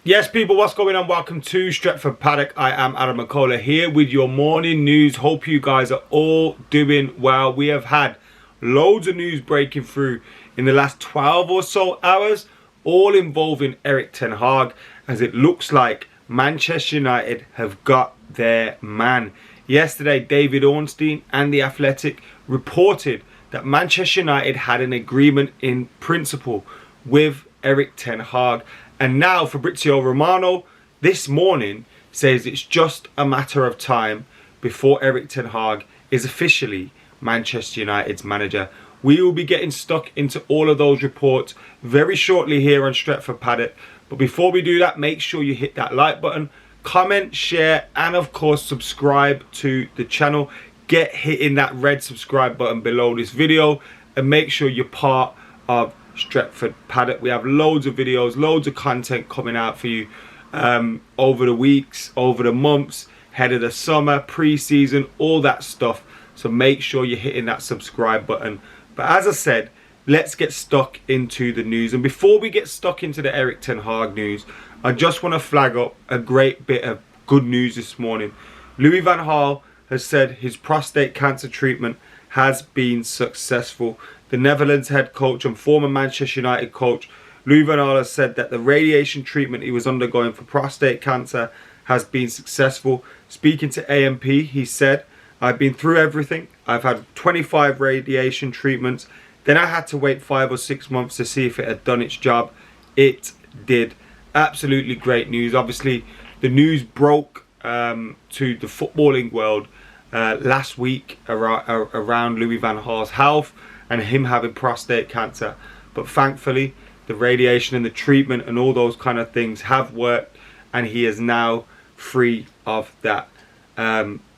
Yes, people, what's going on? Welcome to Stretford Paddock. I am Adam McCullough here with your morning news. Hope you guys are all doing well. We have had loads of news breaking through in the last 12 or so hours, all involving Erik ten Hag, as it looks like Manchester United have got their man. Yesterday, David Ornstein and The Athletic reported that Manchester United had an agreement in principle with Erik ten Hag. And now Fabrizio Romano this morning says it's just a matter of time before Erik ten Hag is officially Manchester United's manager. We will be getting stuck into all of those reports very shortly here on Stretford Paddock. But before we do that, make sure you hit that like button, comment, share, and of course subscribe to the channel. Get hitting that red subscribe button below this video and make sure you're part of Stretford Paddock. We have loads of videos, loads of content coming out for you over the weeks, over the months, ahead of the summer, pre-season, all that stuff. So make sure you're hitting that subscribe button. But as I said, let's get stuck into the news. And before we get stuck into the Erik ten Hag news, I just want to flag up a great bit of good news this morning. Louis van Gaal has said his prostate cancer treatment has been successful. The Netherlands head coach and former Manchester United coach Louis van Gaal has said that the radiation treatment he was undergoing for prostate cancer has been successful. Speaking to AMP, he said, "I've been through everything. I've had 25 radiation treatments. Then I had to wait 5 or 6 months to see if it had done its job. It did." Absolutely great news. Obviously, the news broke to the footballing world last week around Louis van Gaal's health and him having prostate cancer. But thankfully, the radiation and the treatment and all those kind of things have worked, and he is now free of that.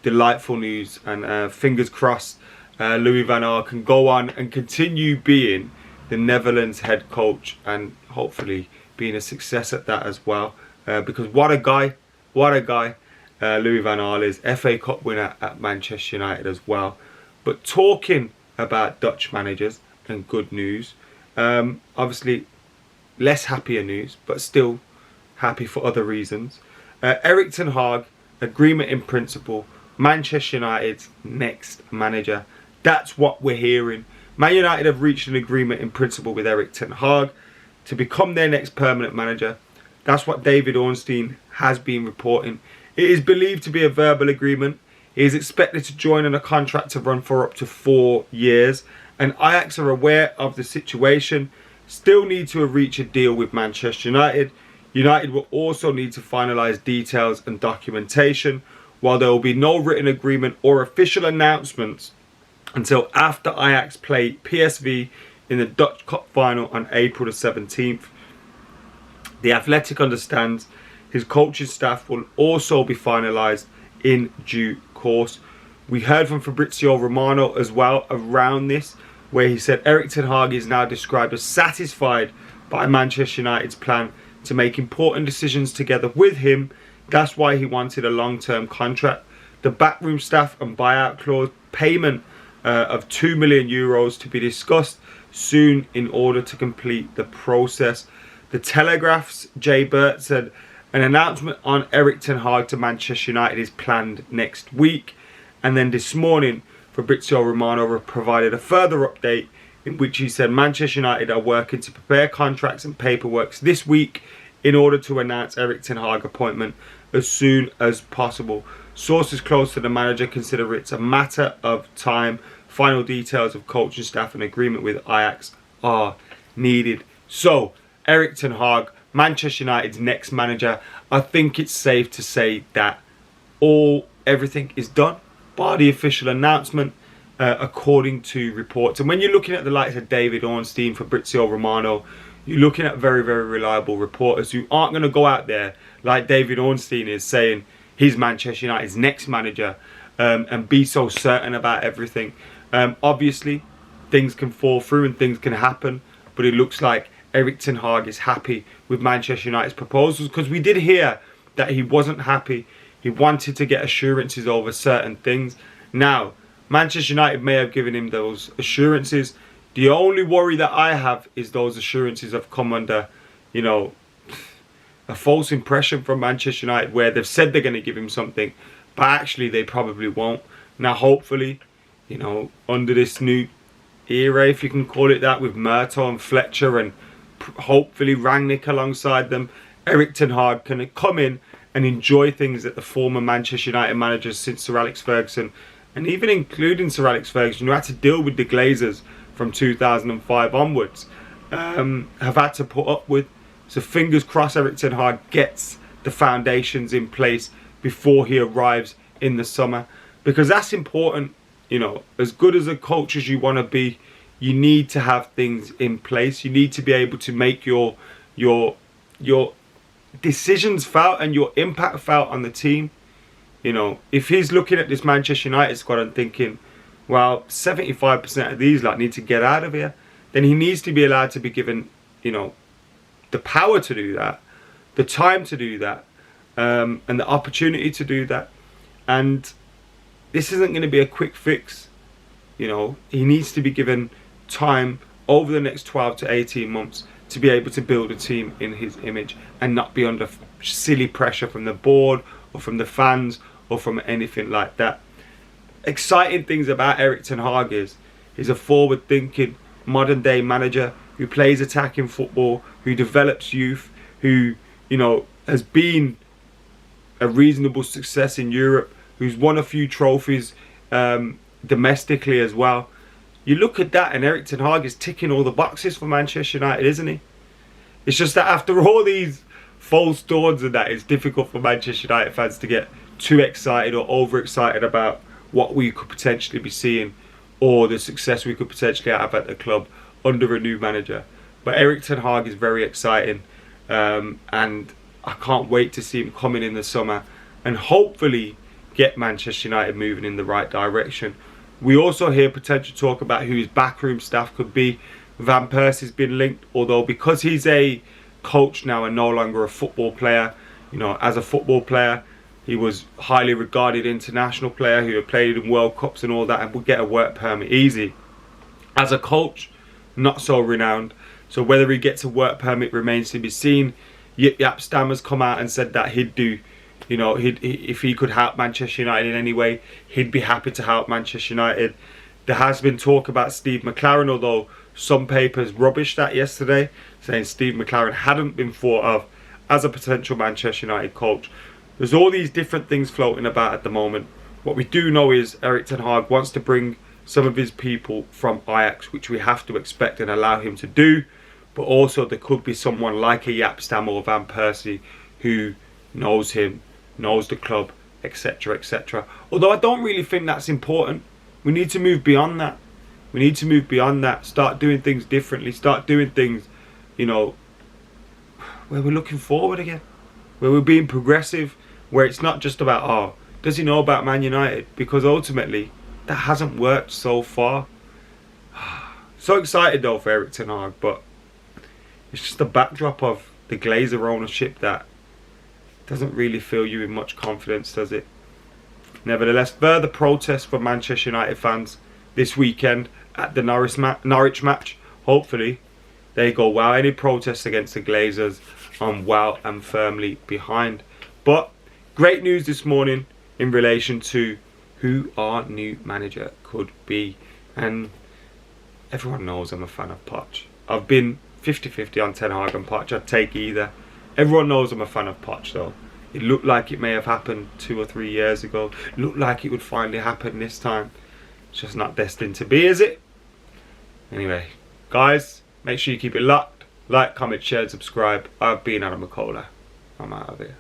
Delightful news, and fingers crossed Louis van Gaal can go on and continue being the Netherlands head coach and hopefully being a success at that as well. Because what a guy Louis van Gaal is. FA Cup winner at Manchester United as well. But talking about Dutch managers and good news, obviously less happier news, but still happy for other reasons. Erik ten Hag, agreement in principle, Manchester United's next manager. That's what we're hearing. Man United have reached an agreement in principle with Erik ten Hag to become their next permanent manager. That's what David Ornstein has been reporting. It is believed to be a verbal agreement. He is expected to join on a contract to run for up to 4 years, and Ajax are aware of the situation. Still need to reach a deal with Manchester United. United will also need to finalise details and documentation, while there will be no written agreement or official announcements until after Ajax play PSV in the Dutch Cup final on April the 17th. The Athletic understands his coaching staff will also be finalised in due course. We heard from Fabrizio Romano as well around this, where he said Erik ten Hag is now described as satisfied by Manchester United's plan to make important decisions together with him. That's why he wanted a long-term contract. The backroom staff and buyout clause, payment of €2 million to be discussed soon in order to complete the process. The Telegraph's Jay Burt said an announcement on Erik ten Hag to Manchester United is planned next week. And then this morning, Fabrizio Romano provided a further update in which he said Manchester United are working to prepare contracts and paperwork this week in order to announce Erik ten Hag appointment as soon as possible. Sources close to the manager consider it's a matter of time. Final details of coaching staff and agreement with Ajax are needed. So, Erik ten Hag, Manchester United's next manager. I think it's safe to say that everything is done by the official announcement, according to reports. And when you're looking at the likes of David Ornstein, Fabrizio Romano, you're looking at very, very reliable reporters who aren't going to go out there like David Ornstein is saying he's Manchester United's next manager and be so certain about everything. Obviously, things can fall through and things can happen, but it looks like Erik ten Hag is happy with Manchester United's proposals, because we did hear that he wasn't happy. He wanted to get assurances over certain things. Now, Manchester United may have given him those assurances. The only worry that I have is those assurances have come under, you know, a false impression from Manchester United where they've said they're going to give him something, but actually they probably won't. Now hopefully, you know, under this new era, if you can call it that, with Murto and Fletcher and hopefully Rangnick alongside them, Erik ten Hag can come in and enjoy things that the former Manchester United managers since Sir Alex Ferguson, and even including Sir Alex Ferguson, who had to deal with the Glazers from 2005 onwards, have had to put up with. So fingers crossed Erik ten Hag gets the foundations in place before he arrives in the summer, because that's important. You know, as good as a coach as you want to be, you need to have things in place. You need to be able to make your decisions felt and your impact felt on the team. You know, if he's looking at this Manchester United squad and thinking, well, 75% of these lot need to get out of here, then he needs to be allowed to be given, you know, the power to do that, the time to do that, and the opportunity to do that. And this isn't going to be a quick fix. You know, he needs to be given time over the next 12 to 18 months to be able to build a team in his image and not be under silly pressure from the board or from the fans or from anything like that. Exciting things about Erik ten Hag is he's a forward-thinking, modern-day manager who plays attacking football, who develops youth, who, you know, has been a reasonable success in Europe, who's won a few trophies domestically as well. You look at that and Erik ten Hag is ticking all the boxes for Manchester United, isn't he? It's just that after all these false dawns and that, it's difficult for Manchester United fans to get too excited or overexcited about what we could potentially be seeing or the success we could potentially have at the club under a new manager. But Erik ten Hag is very exciting, and I can't wait to see him coming in the summer and hopefully get Manchester United moving in the right direction. We also hear potential talk about who his backroom staff could be. Van Persie's been linked, although because he's a coach now and no longer a football player, you know, as a football player, he was highly regarded international player who had played in World Cups and all that and would get a work permit easy. As a coach, not so renowned. So whether he gets a work permit remains to be seen. Jaap Stam has come out and said that he'd do, you know, if he could help Manchester United in any way, he'd be happy to help Manchester United. There has been talk about Steve McClaren, although some papers rubbished that yesterday, saying Steve McClaren hadn't been thought of as a potential Manchester United coach. There's all these different things floating about at the moment. What we do know is Erik ten Hag wants to bring some of his people from Ajax, which we have to expect and allow him to do. But also there could be someone like a Jaap Stam or Van Persie who knows him, knows the club, etc, etc. Although I don't really think that's important. We need to move beyond that. We need to move beyond that. Start doing things differently. Start doing things, you know, where we're looking forward again. Where we're being progressive. Where it's not just about, oh, does he know about Man United? Because ultimately, that hasn't worked so far. So excited though for Erik ten Hag, but it's just the backdrop of the Glazer ownership that doesn't really fill you with much confidence, does it? Nevertheless, further protests from Manchester United fans this weekend at the Norwich match. Hopefully, they go well. Any protests against the Glazers, I'm well and firmly behind. But great news this morning in relation to who our new manager could be. And everyone knows I'm a fan of Poch. I've been 50-50 on Ten Hag and Poch. I'd take either. Everyone knows I'm a fan of Poch though. It looked like it may have happened 2 or 3 years ago. It looked like it would finally happen this time. It's just not destined to be, is it? Anyway, guys, make sure you keep it locked. Like, comment, share, subscribe. I've been Adam McCullough. I'm out of here.